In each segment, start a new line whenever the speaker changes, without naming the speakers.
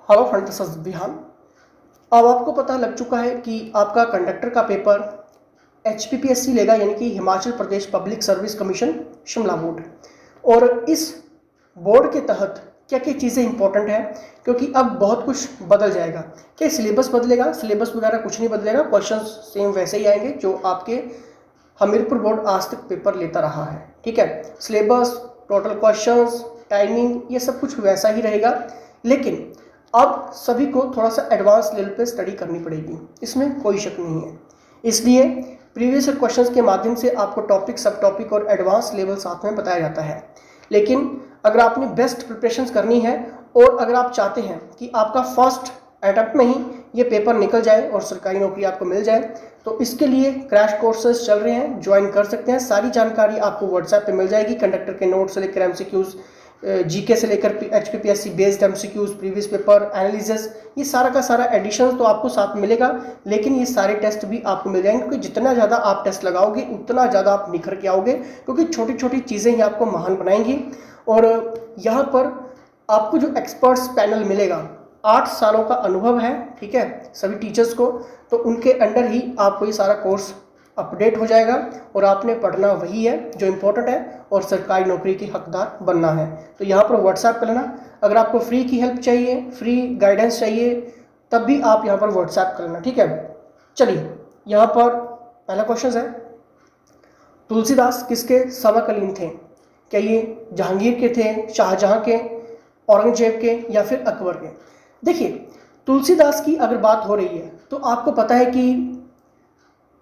Hello friend, this is बिहान। अब आपको पता लग चुका है कि आपका कंडक्टर का पेपर HPPSC लेगा, यानी कि Himachal Pradesh public service commission Shimla board. और इस बोर्ड के तहत क्या क्या चीज़ें इंपॉर्टेंट है, क्योंकि अब बहुत कुछ बदल जाएगा। क्या सिलेबस बदलेगा? सिलेबस वगैरह कुछ नहीं बदलेगा, क्वेश्चंस सेम वैसे ही आएंगे जो आपके हमीरपुर बोर्ड आज तक पेपर लेता रहा है। ठीक है, सिलेबस, टोटल क्वेश्चंस, टाइमिंग, ये सब कुछ वैसा ही रहेगा, लेकिन अब सभी को थोड़ा सा एडवांस लेवल पे स्टडी करनी पड़ेगी, इसमें कोई शक नहीं है। इसलिए प्रीवियस क्वेश्चंस के माध्यम से आपको टॉपिक, सब टॉपिक और एडवांस लेवल साथ में बताया जाता है। लेकिन अगर आपने बेस्ट प्रिपरेशन करनी है और अगर आप चाहते हैं कि आपका फर्स्ट अटेम्प्ट में ही ये पेपर निकल जाए और सरकारी नौकरी आपको मिल जाए, तो इसके लिए क्रैश कोर्सेज चल रहे हैं, ज्वाइन कर सकते हैं। सारी जानकारी आपको व्हाट्सएप पे मिल जाएगी। कंडक्टर के नोट से लेकर MCQs, GK से लेकर HPPSC based MCQs, previous paper analysis, ये सारा का सारा एडिशन तो आपको साथ मिलेगा। लेकिन ये सारे टेस्ट भी आपको मिल जाएंगे, क्योंकि जितना ज़्यादा आप टेस्ट लगाओगे उतना ज़्यादा आप निखर के आओगे, क्योंकि छोटी छोटी चीज़ें ही आपको महान बनाएंगी। और यहाँ पर आपको जो एक्सपर्ट्स पैनल मिलेगा, 8 सालों का अनुभव है, ठीक है, सभी टीचर्स को, तो उनके अंडर ही आपको ये सारा कोर्स अपडेट हो जाएगा। और आपने पढ़ना वही है जो इम्पोर्टेंट है, और सरकारी नौकरी की हकदार बनना है। तो यहाँ पर व्हाट्सएप कर लेना। अगर आपको फ्री की हेल्प चाहिए, फ्री गाइडेंस चाहिए, तब भी आप यहाँ पर व्हाट्सएप कर लेना, ठीक है। चलिए, यहाँ पर पहला क्वेश्चन है, तुलसीदास किसके समकालीन थे? क्या ये जहांगीर के थे, शाहजहां के, औरंगजेब के, या फिर अकबर के? देखिए, तुलसीदास की अगर बात हो रही है तो आपको पता है कि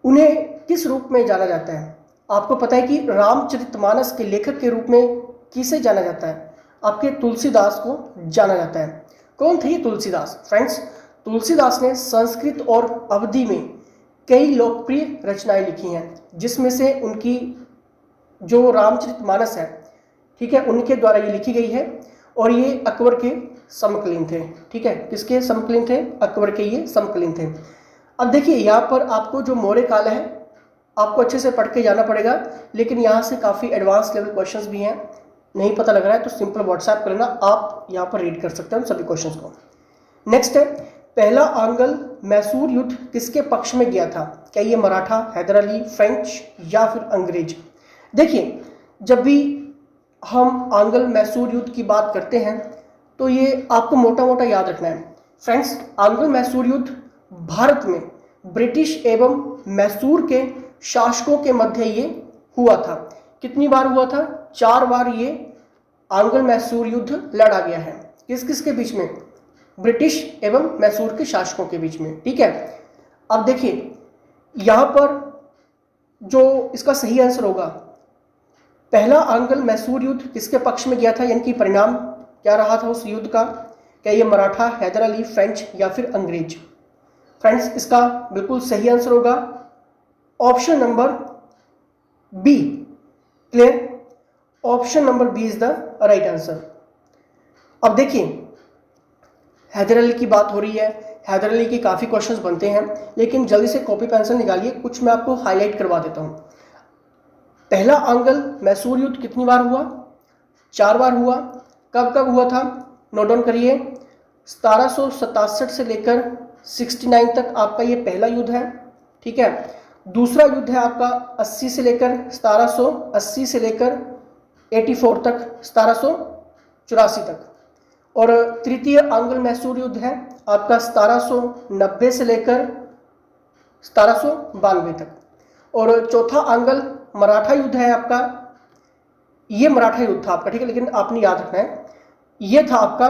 उन्हें किस रूप में जाना जाता है। आपको पता है कि रामचरितमानस के लेखक के रूप में किसे जाना जाता है? आपके तुलसीदास को जाना जाता है। कौन थे ये तुलसीदास? फ्रेंड्स, तुलसीदास ने संस्कृत और अवधी में कई लोकप्रिय रचनाएं लिखी हैं, जिसमें से उनकी जो रामचरितमानस है, ठीक है, उनके द्वारा ये लिखी गई है। और ये अकबर के समकालीन थे, ठीक है। किसके समकालीन थे? अकबर के ये समकालीन थे। अब देखिए, यहाँ पर आपको जो मौर्य काल है आपको अच्छे से पढ़ के जाना पड़ेगा, लेकिन यहाँ से काफ़ी एडवांस लेवल क्वेश्चंस भी हैं। नहीं पता लग रहा है तो सिंपल व्हाट्सएप कर लेना, आप यहाँ पर रीड कर सकते हैं सभी क्वेश्चंस को। नेक्स्ट है, पहला आंग्ल मैसूर युद्ध किसके पक्ष में गया था? क्या ये मराठा, हैदर अली, फ्रेंच, या फिर अंग्रेज? देखिए, जब भी हम आंग्ल मैसूर युद्ध की बात करते हैं तो ये आपको मोटा मोटा याद रखना है। फ्रेंड्स, आंग्ल मैसूर युद्ध भारत में ब्रिटिश एवं मैसूर के शासकों के मध्य ये हुआ था। कितनी बार हुआ था? 4 बार ये आंग्ल मैसूर युद्ध लड़ा गया है। किस किस के बीच में? ब्रिटिश एवं मैसूर के शासकों के बीच में, ठीक है। अब देखिए, यहाँ पर जो इसका सही आंसर होगा, पहला आंग्ल मैसूर युद्ध किसके पक्ष में गया था, यानी कि परिणाम क्या रहा था उस युद्ध का? क्या ये मराठा, हैदर अली, फ्रेंच, या फिर अंग्रेज? फ्रेंड्स, इसका बिल्कुल सही आंसर होगा option number B. Clear? Option number B is the right answer. अब देखिए, हैदर अली की बात हो रही है, हैदर अली के काफ़ी क्वेश्चंस बनते हैं, लेकिन जल्दी से कॉपी पेंसिल निकालिए, कुछ मैं आपको हाईलाइट करवा देता हूँ। पहला आंग्ल मैसूर युद्ध कितनी बार हुआ? 4 बार हुआ। कब कब हुआ था? नोट डाउन करिए। 1767 से लेकर 69 तक आपका ये पहला युद्ध है, ठीक है। दूसरा युद्ध है आपका 80 से लेकर 1780 से लेकर 84 तक, 1784 तक। और तृतीय आंग्ल मैसूर युद्ध है आपका 1790 से लेकर 1792 तक। और चौथा आंग्ल मराठा युद्ध है आपका, ये मराठा युद्ध था आपका, ठीक है, लेकिन आपने याद रखना है ये था आपका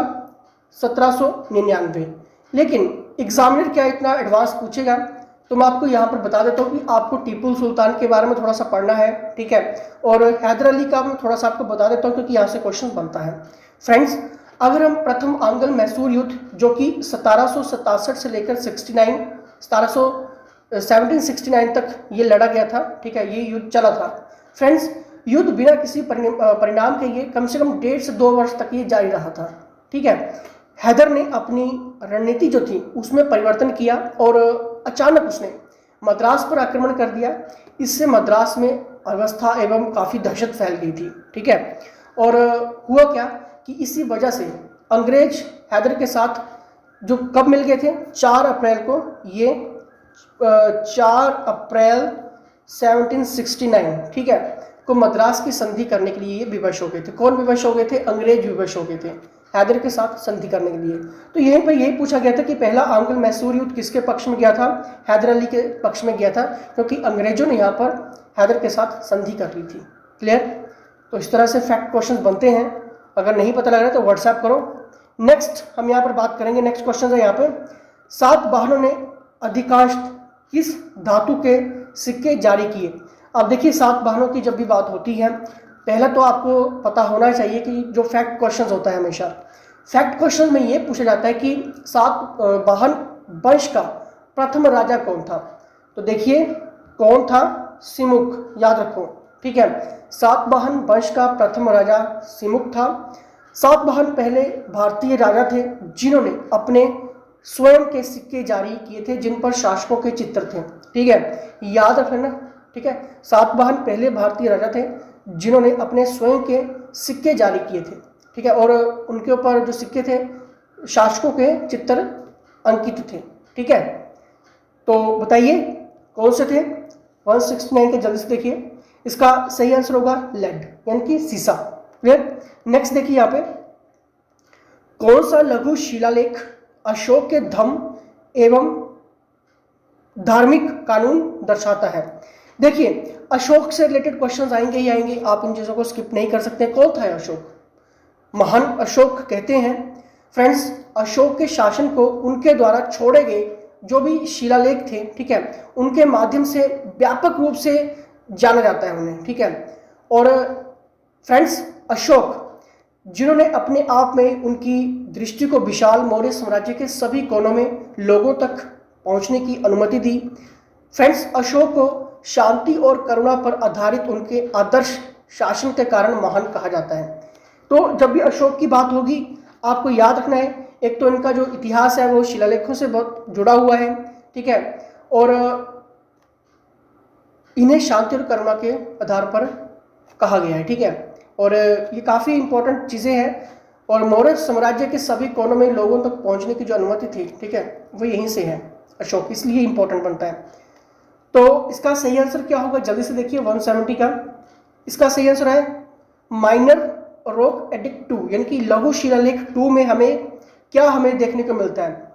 1799। लेकिन एग्जामिनर क्या इतना एडवांस पूछेगा, तो मैं आपको यहाँ पर बता देता हूँ कि आपको टीपू सुल्तान के बारे में थोड़ा सा पढ़ना है, ठीक है। और हैदर अली का मैं थोड़ा सा आपको बता देता हूँ, क्योंकि यहाँ से क्वेश्चन बनता है। फ्रेंड्स, अगर हम प्रथम आंग्ल मैसूर युद्ध जो कि 1767 से लेकर 1769 तक ये लड़ा गया था, ठीक है, ये युद्ध चला था। फ्रेंड्स, युद्ध बिना किसी परिणाम के ये कम से कम 1.5 से 2 वर्ष तक ये जारी रहा था, ठीक है। हैदर ने अपनी रणनीति जो थी उसमें परिवर्तन किया और अचानक उसने मद्रास पर आक्रमण कर दिया। इससे मद्रास में अवस्था एवं काफ़ी दहशत फैल गई थी, ठीक है। और हुआ क्या कि इसी वजह से अंग्रेज हैदर के साथ जो कब मिल गए थे? 4 अप्रैल को, ये 4 अप्रैल 1769, ठीक है, को मद्रास की संधि करने के लिए ये विवश हो गए थे। कौन विवश हो गए थे? अंग्रेज विवश हो गए थे हैदर के साथ संधि करने के लिए। तो यहीं पर यही पूछा गया था कि पहला आंग्ल मैसूर युद्ध किसके पक्ष में गया था? हैदर अली के पक्ष में गया था, क्योंकि अंग्रेजों ने यहाँ पर हैदर के साथ संधि कर ली थी। क्लियर? तो इस तरह से फैक्ट क्वेश्चन बनते हैं। अगर नहीं पता लग रहा है तो व्हाट्सएप करो। नेक्स्ट हम यहाँ पर बात करेंगे, नेक्स्ट क्वेश्चन है यहाँ पे, सातवाहनों ने अधिकांश किस धातु के सिक्के जारी किए? अब देखिए, सातवाहनों की जब भी बात होती है, पहला तो आपको पता होना चाहिए कि जो फैक्ट क्वेश्चन होता है, हमेशा फैक्ट क्वेश्चन में ये पूछा जाता है कि सातवाहन वंश का प्रथम राजा कौन था? तो देखिए कौन था? सिमुक, याद रखो, ठीक है। सातवाहन वंश का प्रथम राजा सिमुक था। सातवाहन पहले भारतीय राजा थे जिन्होंने अपने स्वयं के सिक्के जारी किए थे जिन पर शासकों के चित्र थे, ठीक है, याद रखना, ठीक है। सातवाहन पहले भारतीय राजा थे जिन्होंने अपने स्वयं के सिक्के जारी किए थे, ठीक है, और उनके ऊपर जो सिक्के थे शासकों के चित्र अंकित थे, ठीक है। तो बताइए कौन से थे? 169 के जल्दी से देखिए। इसका सही आंसर होगा लेड, यानी कि सीसा। क्लियर? नेक्स्ट देखिए यहाँ पे, कौन सा लघु शिलालेख अशोक के धम्म एवं धार्मिक कानून दर्शाता है? देखिए, अशोक से रिलेटेड क्वेश्चंस आएंगे ही आएंगे, आप इन चीजों को स्किप नहीं कर सकते। कौन था अशोक? महान अशोक कहते हैं फ्रेंड्स अशोक के शासन को उनके द्वारा छोड़े गए जो भी शिलालेख थे, ठीक है, उनके माध्यम से व्यापक रूप से जाना जाता है उन्हें, ठीक है। और फ्रेंड्स अशोक जिन्होंने अपने आप में उनकी दृष्टि को विशाल मौर्य साम्राज्य के सभी कोनों में लोगों तक पहुंचने की अनुमति दी। फ्रेंड्स अशोक को शांति और करुणा पर आधारित उनके आदर्श शासन के कारण महान कहा जाता है। तो जब भी अशोक की बात होगी आपको याद रखना है, एक तो इनका जो इतिहास है वो शिलालेखों से बहुत जुड़ा हुआ है, ठीक है, और इन्हें शांति और करुणा के आधार पर कहा गया है, ठीक है। और ये काफ़ी इंपॉर्टेंट चीज़ें हैं, और मौर्य साम्राज्य के सभी कोनों में लोगों तक पहुंचने की जो अनुमति थी, ठीक है, वो यहीं से है अशोक, इसलिए इंपॉर्टेंट बनता है। तो इसका सही आंसर क्या होगा? जल्दी से देखिए 170 का। इसका सही आंसर है माइनर रॉक एडिक्ट 2, यानी कि लघु शिलालेख 2 में हमें क्या हमें देखने को मिलता है?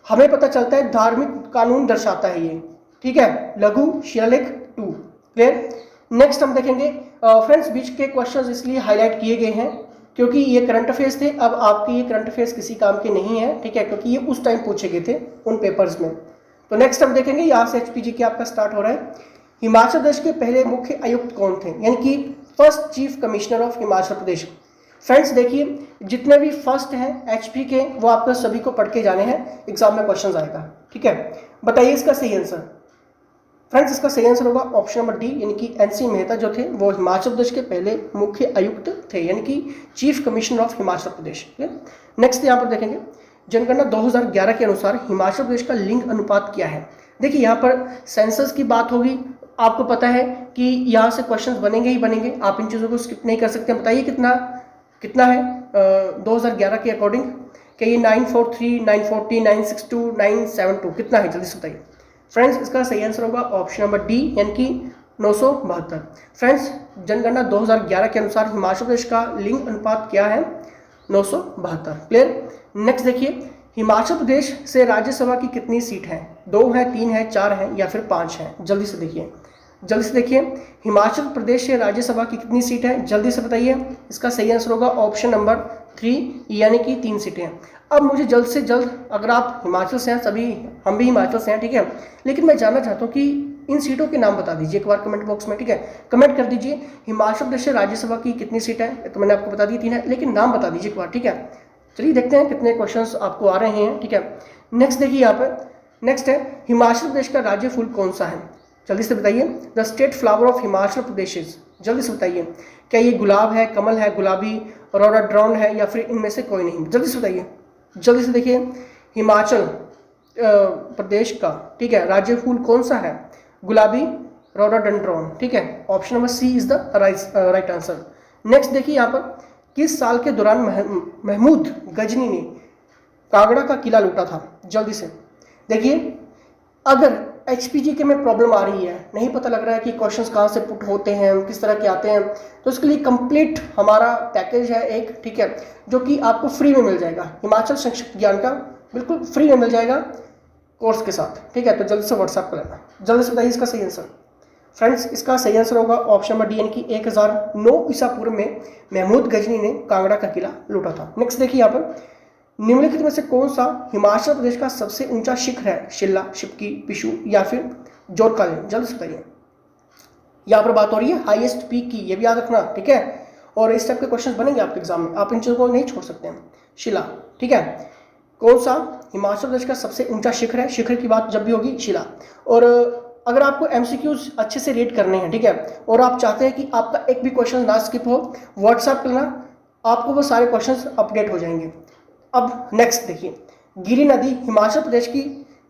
हमें पता चलता है धार्मिक कानून दर्शाता है ये, ठीक है, लघु शिलालेख 2। क्लियर? नेक्स्ट हम देखेंगे फ्रेंड्स, बीच के क्वेश्चंस इसलिए हाईलाइट किए गए हैं क्योंकि ये करंट अफेयर्स थे। अब आपके ये करंट अफेयर्स किसी काम के नहीं है, ठीक है, क्योंकि ये उस टाइम पूछे गए थे उन पेपर्स में। तो नेक्स्ट हम देखेंगे, यहाँ से एचपीजी के आपका स्टार्ट हो रहा है। हिमाचल प्रदेश के पहले मुख्य आयुक्त कौन थे, यानी कि first chief commissioner of Himachal Pradesh? Friends देखिए, जितने भी फर्स्ट हैं एचपी के वो आपको सभी को पढ़ के जाने हैं, एग्जाम में क्वेश्चन आएगा, ठीक है। बताइए इसका सही आंसर। फ्रेंड्स इसका सही आंसर होगा ऑप्शन नंबर डी, यानी कि एनसी मेहता जो थे वो हिमाचल प्रदेश के पहले मुख्य आयुक्त थे, यानी कि chief commissioner of Himachal Pradesh. Next यहाँ पर देखेंगे, जनगणना 2011 के अनुसार हिमाचल प्रदेश का लिंग अनुपात क्या है? देखिए यहाँ पर सेंसस की बात होगी, आपको पता है कि यहाँ से क्वेश्चंस बनेंगे ही बनेंगे, आप इन चीज़ों को स्किप नहीं कर सकते। बताइए कितना है 2011 के अकॉर्डिंग? क्या ये 943, 940, 962, 972 कितना है? जल्दी से बताइए फ्रेंड्स। इसका सही आंसर होगा ऑप्शन नंबर डी, यानी कि 972। फ्रेंड्स जनगणना 2011 के अनुसार हिमाचल प्रदेश का लिंग अनुपात क्या है? 972। क्लियर? नेक्स्ट देखिए, हिमाचल प्रदेश से राज्यसभा की कितनी सीट है? 2 है, 3 है, 4 है या फिर 5 है? जल्दी से देखिए हिमाचल प्रदेश से राज्यसभा की कितनी सीट है? जल्दी से बताइए। इसका सही आंसर होगा ऑप्शन नंबर 3, यानी कि 3 सीटें। अब मुझे जल्द से जल्द, अगर आप हिमाचल से हैं, सभी हम भी हिमाचल से हैं, ठीक है, लेकिन मैं जानना चाहता हूँ कि इन सीटों के नाम बता दीजिए एक बार कमेंट बॉक्स में, ठीक है, कमेंट कर दीजिए हिमाचल प्रदेश से राज्यसभा की कितनी सीट है। तो मैंने आपको बता दी 3 है, लेकिन नाम बता दीजिए एक बार, ठीक है। चलिए देखते हैं कितने क्वेश्चंस आपको आ रहे हैं, ठीक है। नेक्स्ट देखिए यहाँ पर, नेक्स्ट है हिमाचल प्रदेश का राज्य फूल कौन सा है? जल्दी से बताइए। The state flower of Himachal Pradesh is, जल्दी से बताइए। क्या ये गुलाब है, कमल है, गुलाबी, रोडोडेंड्रॉन है या फिर इनमें से कोई नहीं? जल्दी से बताइए, जल्दी से देखिए। हिमाचल प्रदेश का, ठीक है, राज्य फूल कौन सा है? गुलाबी, रोडोडेंड्रॉन, ठीक है, option number C is the right answer. Next देखिए यहाँ पर, किस साल के दौरान महमूद गजनी ने कांगड़ा का किला लूटा था? जल्दी से देखिए, अगर HPGK में प्रॉब्लम आ रही है, नहीं पता लग रहा है कि क्वेश्चंस कहाँ से पुट होते हैं, किस तरह के आते हैं, तो इसके लिए कंप्लीट हमारा पैकेज है एक, ठीक है, जो कि आपको फ्री में मिल जाएगा, हिमाचल संक्षिप्त ज्ञान का बिल्कुल फ्री में मिल जाएगा कोर्स के साथ, ठीक है। तो जल्दी से व्हाट्सएप कर लेना। जल्दी से बताइए इसका सही आंसर। फ्रेंड्स, इसका सही आंसर होगा ऑप्शन नंबर डी, यानी कि 1009 ईसा पूर्व में महमूद गजनी ने कांगड़ा का किला लूटा था। नेक्स्ट देखिए यहाँ पर, निम्नलिखित में से कौन सा हिमाचल प्रदेश का सबसे ऊंचा शिखर है? शिल्ला, शिपकी, पिशु या फिर जोरकालिन? जल्दी से बताइए। यहाँ पर बात हो रही है हाईएस्ट पीक की, ये भी याद रखना, ठीक है। और इस टाइप के क्वेश्चन बनेंगे आपके एग्जाम में, आप इन चीज़ों को नहीं छोड़ सकते हैं। शिला, ठीक है, कौन सा हिमाचल प्रदेश का सबसे ऊंचा शिखर है? शिखर की बात जब भी होगी शिला। और अगर आपको MCQs अच्छे से रीड करने हैं, ठीक है, और आप चाहते हैं कि आपका एक भी क्वेश्चन ना स्किप हो, व्हाट्सएप करना, आपको वो सारे क्वेश्चंस अपडेट हो जाएंगे। अब नेक्स्ट देखिए, गिरी नदी हिमाचल प्रदेश की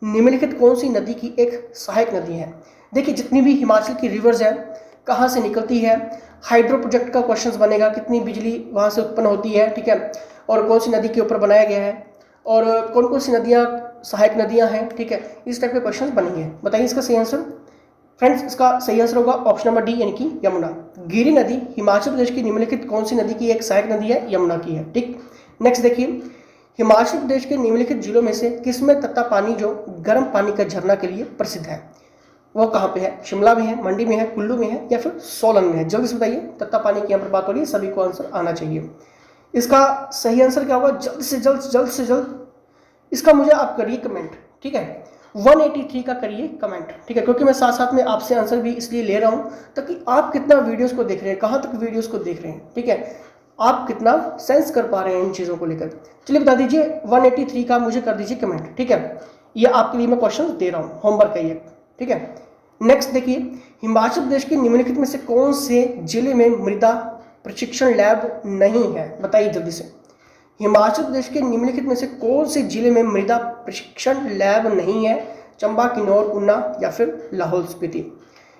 निम्नलिखित कौन सी नदी की एक सहायक नदी है? देखिए, जितनी भी हिमाचल की रिवर्स है, कहाँ से निकलती है, हाइड्रो प्रोजेक्ट का क्वेश्चन बनेगा, कितनी बिजली वहाँ से उत्पन्न होती है, ठीक है, और कौन सी नदी के ऊपर बनाया गया है, और कौन कौन सी नदियाँ सहायक नदियाँ हैं, ठीक है, इस टाइप के क्वेश्चन बनेंगे। बताइए इसका सही आंसर। फ्रेंड्स, इसका सही आंसर होगा ऑप्शन नंबर डी, यानी कि यमुना। गिरी नदी हिमाचल प्रदेश की निम्नलिखित कौन सी नदी की एक सहायक नदी है? यमुना की है, ठीक। नेक्स्ट देखिए, हिमाचल प्रदेश के निम्नलिखित जिलों में से किसमें तत्ता पानी जो गर्म पानी का झरना के लिए प्रसिद्ध है? वो कहाँ पे है? शिमला में है, मंडी में है, कुल्लू में है या फिर सोलन में है? जल्दी से बताइए। तत्ता पानी की यहाँ पर बात हो रही है, सभी को आंसर आना चाहिए। इसका सही आंसर क्या होगा? जल्द से जल्द इसका मुझे आप करिए कमेंट, ठीक है, 183 का करिए कमेंट, ठीक है, क्योंकि मैं साथ साथ में आपसे आंसर भी इसलिए ले रहा हूँ ताकि आप कितना वीडियोस को देख रहे हैं, कहाँ तक वीडियोस को देख रहे हैं, ठीक है, आप कितना सेंस कर पा रहे हैं इन चीज़ों को लेकर। चलिए बता दीजिए, 183 का मुझे कर दीजिए कमेंट, ठीक है। ये आपके लिए मैं क्वेश्चन दे रहा हूँ, होमवर्क है ये, ठीक है। नेक्स्ट देखिए, हिमाचल प्रदेश के निम्नलिखित में से कौन से जिले में मृदा प्रशिक्षण लैब नहीं है? बताइए जल्दी से। हिमाचल प्रदेश के निम्नलिखित में से कौन से जिले में मृदा प्रशिक्षण लैब नहीं है? चंबा, किन्नौर, ऊना या फिर लाहौल स्पीति?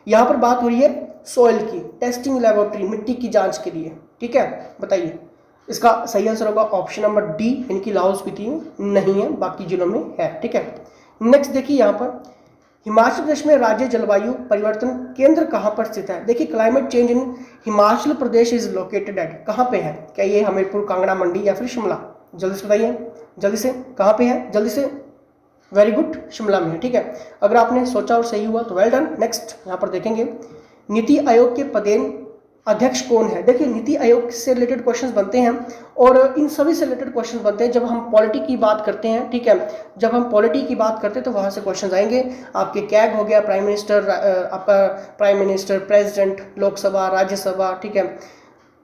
यहाँ पर बात हो रही है सॉइल की, टेस्टिंग लैबोरेटरी, मिट्टी की जांच के लिए, ठीक है। बताइए इसका सही आंसर होगा ऑप्शन नंबर डी, यानी कि लाहौल स्पीति में नहीं है, बाकी जिलों में है, ठीक है। नेक्स्ट देखिए, यहाँ पर हिमाचल प्रदेश में राज्य जलवायु परिवर्तन केंद्र कहाँ पर स्थित है? देखिए, climate change in Himachal Pradesh is located at, कहाँ पे है? क्या ये हमीरपुर, कांगड़ा, मंडी या फिर शिमला? जल्दी से बताइए, जल्दी से, कहाँ पे है? जल्दी से। वेरी गुड, शिमला में है, ठीक है। अगर आपने सोचा और सही हुआ तो वेल डन। नेक्स्ट यहाँ पर देखेंगे, नीति आयोग के पदेन अध्यक्ष कौन है? देखिए, नीति आयोग से रिलेटेड क्वेश्चंस बनते हैं और इन सभी से रिलेटेड क्वेश्चंस बनते हैं जब हम पॉलिटी की बात करते हैं, ठीक है। जब हम पॉलिटी की बात करते हैं तो वहाँ से क्वेश्चंस आएंगे। आपके कैग हो गया, प्राइम मिनिस्टर, आपका prime minister, president, Lok Sabha, Rajya Sabha, ठीक है,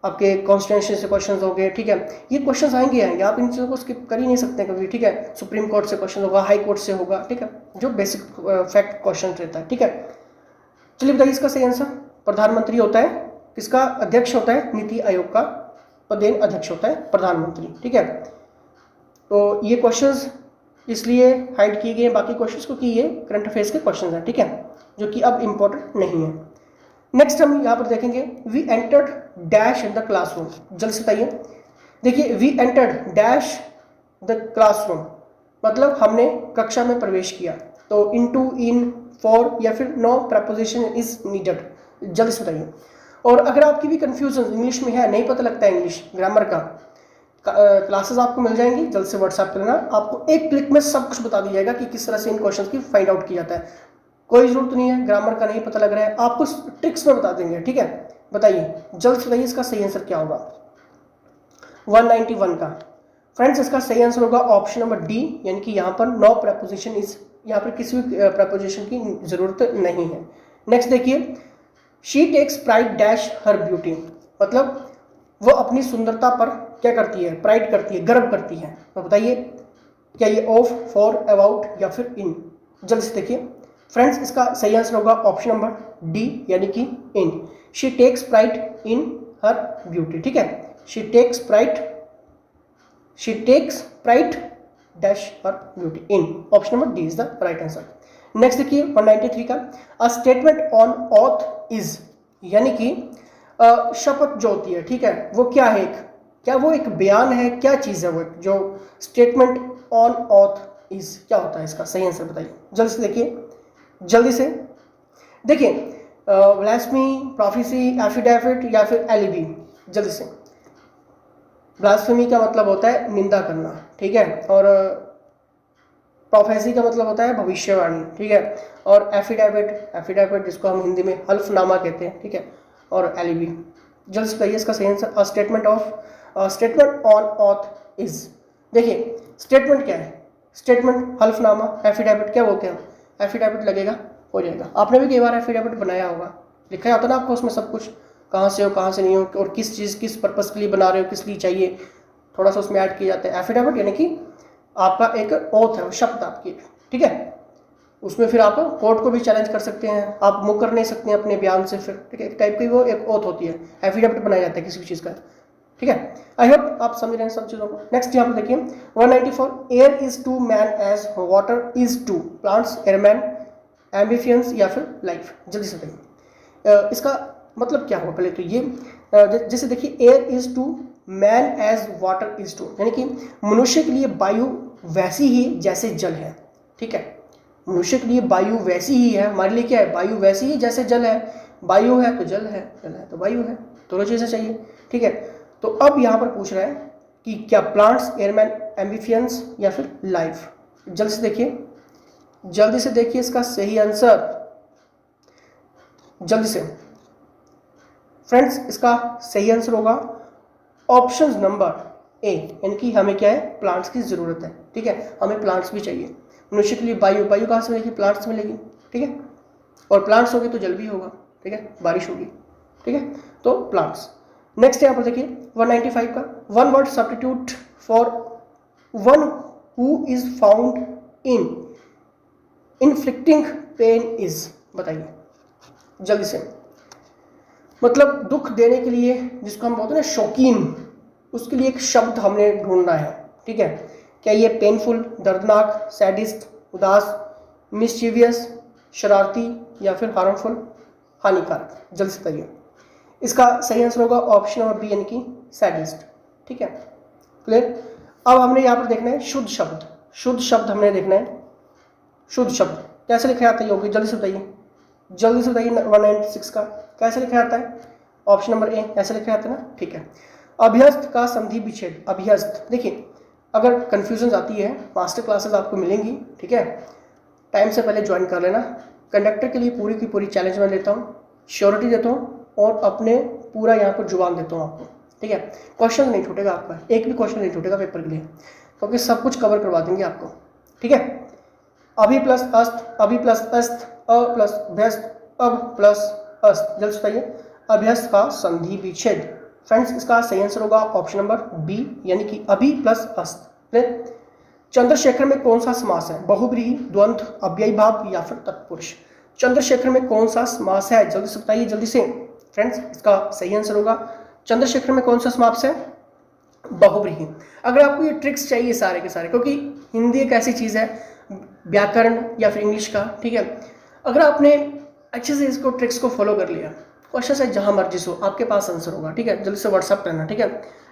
आपके कॉन्स्टिट्यूशन से क्वेश्चंस हो गए, ठीक है, ये क्वेश्चंस आएंगे। आप इन चीज़ों को स्किप कर ही नहीं सकते कभी, ठीक है। सुप्रीम कोर्ट से क्वेश्चन होगा, हाई कोर्ट से होगा, ठीक है, जो बेसिक फैक्ट क्वेश्चन रहता है, ठीक है। चलिए बताइए इसका सही आंसर। प्रधानमंत्री होता है, किसका अध्यक्ष होता है? नीति आयोग का पदेन अध्यक्ष होता है प्रधानमंत्री, ठीक है। तो ये क्वेश्चंस इसलिए हाइड किए गए हैं बाकी क्वेश्चंस को कि ये करंट अफेयर्स के क्वेश्चंस हैं, ठीक है, जो कि अब इम्पोर्टेंट नहीं है। नेक्स्ट हम यहाँ पर देखेंगे, we entered dash in the classroom. जल्द से बताइए। देखिए, we entered dash the classroom मतलब हमने कक्षा में प्रवेश किया, तो इनटू, इन, फॉर या फिर नो प्रपोजिशन इज नीडेड। जल्द से बताइए। और अगर आपकी भी कंफ्यूजन इंग्लिश में है, नहीं पता लगता है इंग्लिश ग्रामर का, क्लासेस आपको मिल जाएंगी, जल्द से व्हाट्सएप करना। आपको एक क्लिक में सब कुछ बता दिया जाएगा कि किस तरह से इन क्वेश्चन की फाइंड आउट किया जाता है। कोई जरूरत नहीं है, ग्रामर का नहीं पता लग रहा है, आपको ट्रिक्स में बता देंगे, ठीक है। बताइए, जल्द से बताइए इसका सही आंसर क्या होगा 191 का। फ्रेंड्स, इसका सही आंसर होगा ऑप्शन नंबर डी, यानी कि यहाँ पर नो प्रपोजिशन इज, यहाँ पर किसी भी प्रपोजिशन की जरूरत नहीं है। नेक्स्ट देखिए, she takes pride dash her beauty मतलब वो अपनी सुंदरता पर क्या करती है? प्राइड करती है, गर्व करती है। तो बताइए, क्या ये ऑफ, फॉर, अबाउट या फिर इन? जल्द से देखिए। फ्रेंड्स, इसका सही आंसर होगा ऑप्शन नंबर डी, यानी कि in. She takes pride in her beauty, ठीक है। She takes pride dash her beauty in. Option number D is the right answer. Next देखिए 193 का, a statement on oath is, यानी कि शपथ जो होती है, ठीक है, वो क्या है? क्या वो एक बयान है? क्या चीज़ है वो? जो स्टेटमेंट ऑन ऑथ इज क्या होता है, इसका सही आंसर बताइए। जल्दी से देखिए, जल्दी से देखिए, ब्लास्फेमी, प्रोफेसी, एफिडेविट या फिर एलिबी। जल्दी से। ब्लास्फेमी का मतलब होता है निंदा करना, ठीक है, और प्रोफेसी का मतलब होता है भविष्यवाणी, ठीक है, और एफिडेविट जिसको हम हिंदी में हल्फनामा कहते हैं, ठीक है, और एलिबी। जल्द से बताइए इसका सही answer. Statement on oath is. देखिए स्टेटमेंट क्या है, स्टेटमेंट, हल्फनामा, एफिडेविट क्या बोलते हैं हम, एफिडेविट लगेगा, हो जाएगा। आपने भी कई बार एफिडेविट बनाया होगा, लिखा होता ना आपको उसमें सब कुछ, कहाँ से हो कहाँ से नहीं हो, और किस चीज़ किस पर्पज़ के लिए बना रहे हो, किस लिए चाहिए, थोड़ा सा उसमें ऐड किया जाता है। एफिडेविट यानी कि आपका एक ओथ है, शब्द आपकी, ठीक है, उसमें फिर आप कोर्ट को भी चैलेंज कर सकते हैं, आप मुकर कर नहीं सकते हैं अपने बयान से, फिर ठीक है, एक टाइप की वो एक ओथ होती है, एफिडेविट बनाया जाता है किसी भी चीज़ का, ठीक है। आई होप आप समझ रहे हैं सब चीज़ों को। नेक्स्ट यहाँ पर देखिए 194, air is to man as water is to plants, airman, ambience या फिर लाइफ। जल्दी से देखिए इसका मतलब क्या हुआ। पहले तो ये जैसे देखिए air is to man as water is to, यानी कि मनुष्य के लिए वायु वैसी ही जैसे जल है, ठीक है, मनुष्य के लिए वायु वैसी ही है, हमारे लिए क्या है, वायु वैसी ही जैसे जल है, वायु है तो जल है, जल है तो वायु है, दोनों चीज़ें चाहिए, ठीक है। तो अब यहाँ पर पूछ रहा है कि क्या प्लांट्स, एयरमैन, एम्बिफियंस या फिर लाइफ। जल्दी से देखिए, जल्दी से देखिए इसका सही आंसर, जल्दी से फ्रेंड्स, इसका सही आंसर होगा ऑप्शन नंबर ए, यानी कि हमें क्या है, प्लांट्स की ज़रूरत है, ठीक है, हमें प्लांट्स भी चाहिए। मनुष्य के लिए वायु, वायु कहाँ से मिलेगी, प्लांट्स से मिलेगी, ठीक है, और प्लांट्स होगी तो जल भी होगा, ठीक है, बारिश होगी, ठीक है, तो प्लांट्स। नेक्स्ट यहाँ पर देखिए 195 का, one word substitute for one who is found in inflicting pen is. बताइए जल्दी से। मतलब दुख देने के लिए जिसको हम बोलते हैं ना शौकीन, उसके लिए एक शब्द हमने ढूंढना है, ठीक है। क्या ये पेनफुल, दर्दनाक, सैडिस्ट, उदास, मिस्चीवियस, शरारती या फिर हार्मफुल, हानिकारक। जल्दी से बताइए। इसका सही आंसर होगा ऑप्शन नंबर बी, यानी कि सैडिस्ट, ठीक है, क्लियर। अब हमने यहाँ पर देखना है शुद्ध शब्द, शुद्ध शब्द हमने देखना है। शुद्ध शब्द कैसे लिखा जाता है योगी, जल्दी से बताइए, जल्दी से बताइए। 196 का कैसे लिखा जाता है, ऑप्शन नंबर ए ऐसे लिखा जाता है ना, ठीक है। अभ्यस्त का संधि विच्छेद, अभ्यस्त, देखिए अगर कन्फ्यूजन आती है मास्टर क्लासेस आपको मिलेंगी, ठीक है, टाइम से पहले ज्वाइन कर लेना। कंडक्टर के लिए पूरी की पूरी चैलेंज मैं लेता हूँ, श्योरिटी देता हूँ और अपने पूरा यहाँ पर जुबान देता हूँ आपको, ठीक है। क्वेश्चन नहीं छूटेगा आपका, एक भी क्वेश्चन नहीं छूटेगा पेपर के लिए, क्योंकि सब कुछ कवर करवा देंगे आपको, ठीक है। अभि प्लस अस्त, अभि प्लस अस्त, अ प्लस अभ्यस्त, अब प्लस अस्त। जल्द बताइए अभ्यस्त का संधि विच्छेद। फ्रेंड्स इसका सही आंसर होगा ऑप्शन नंबर बी, यानी कि अभि प्लस अस्त। चंद्रशेखर में कौन सा समास है, बहुब्रीहि, द्वंद्व, अव्ययीभाव या फिर तत्पुरुष। चंद्रशेखर में कौन सा समास है, जल्दी से बताइए, जल्दी से। फ्रेंड्स इसका सही आंसर होगा चंद्रशेखर में कौन सा समास है, बहुब्रीहि। अगर आपको ये ट्रिक्स चाहिए सारे के सारे, क्योंकि हिंदी एक ऐसी चीज़ है, व्याकरण या फिर इंग्लिश का, ठीक है, अगर आपने अच्छे से इसको ट्रिक्स को फॉलो कर लिया, क्वेश्चन से जहां मर्जी हो आपके पास आंसर होगा, ठीक है। जल्दी से व्हाट्सअप करना, ठीक है।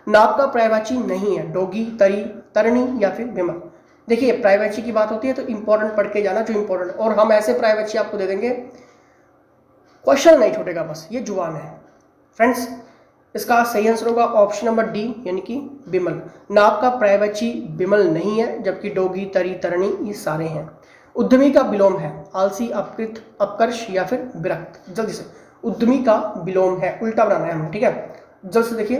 नाव का पर्यायवाची नहीं है, डोगी, तरी, तरणी या फिर विमल। देखिए पर्यायवाची की बात होती है तो इंपॉर्टेंट पढ़ के जाना, जो इंपॉर्टेंट, और हम ऐसे पर्यायवाची आपको दे देंगे क्वेश्चन नहीं छूटेगा, बस ये जुबान है। फ्रेंड्स इसका सही आंसर होगा ऑप्शन नंबर डी, यानी कि विमल। नाव का पर्यायवाची विमल नहीं है, जबकि डोगी, तरी, तरणी ये सारे हैं। उद्यमी का विलोम है आलसी, अपकृत, अपकर्ष या फिर विरक्त। जल्दी से, उद्यमी का विलोम है, उल्टा बनाना है हमें, ठीक है। जल्द से देखिए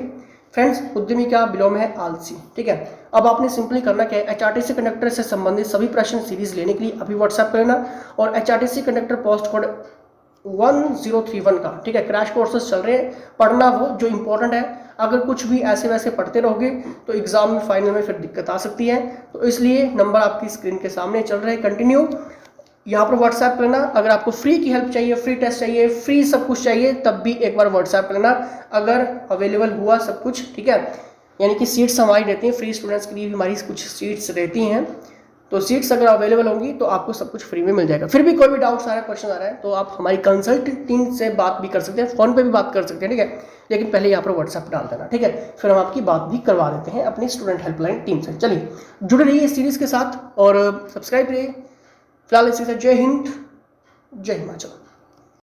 फ्रेंड्स, उद्यमी का विलोम है आलसी, ठीक है। अब आपने सिंपली करना क्या है, एचआरटीसी कंडक्टर से संबंधित सभी प्रश्न सीरीज लेने के लिए अभी व्हाट्सएप करना, और एचआरटीसी कंडक्टर पोस्ट कोड 1031 का, ठीक है, क्रैश कोर्सेज चल रहे हैं, पढ़ना वो जो इंपॉर्टेंट है। अगर कुछ भी ऐसे वैसे पढ़ते रहोगे तो एग्जाम में फाइनल में फिर दिक्कत आ सकती है, तो इसलिए नंबर आपकी स्क्रीन के सामने चल रहे हैं, कंटिन्यू यहाँ पर व्हाट्सएप करना। अगर आपको फ्री की हेल्प चाहिए, फ्री टेस्ट चाहिए, फ्री सब कुछ चाहिए, तब भी एक बार व्हाट्सएप करना, अगर अवेलेबल हुआ सब कुछ, ठीक है। यानी कि सीट्स हमारी रहती हैं, फ्री स्टूडेंट्स के लिए भी हमारी कुछ सीट्स रहती हैं, तो सीट्स अगर अवेलेबल होंगी तो आपको सब कुछ फ्री में मिल जाएगा। फिर भी कोई भी डाउट्स आ रहा है, क्वेश्चन आ रहा है, तो आप हमारी कंसल्टेंट टीम से बात भी कर सकते हैं, फ़ोन पे भी बात कर सकते हैं, ठीक है। लेकिन पहले यहाँ पर व्हाट्सएप डाल देना, ठीक है, फिर हम आपकी बात भी करवा देते हैं अपनी स्टूडेंट हेल्पलाइन टीम से। चलिए जुड़े रहिए इस सीरीज़ के साथ और सब्सक्राइब रहिए। फिलहाल इसी से जय हिंद, जय हिमाचल।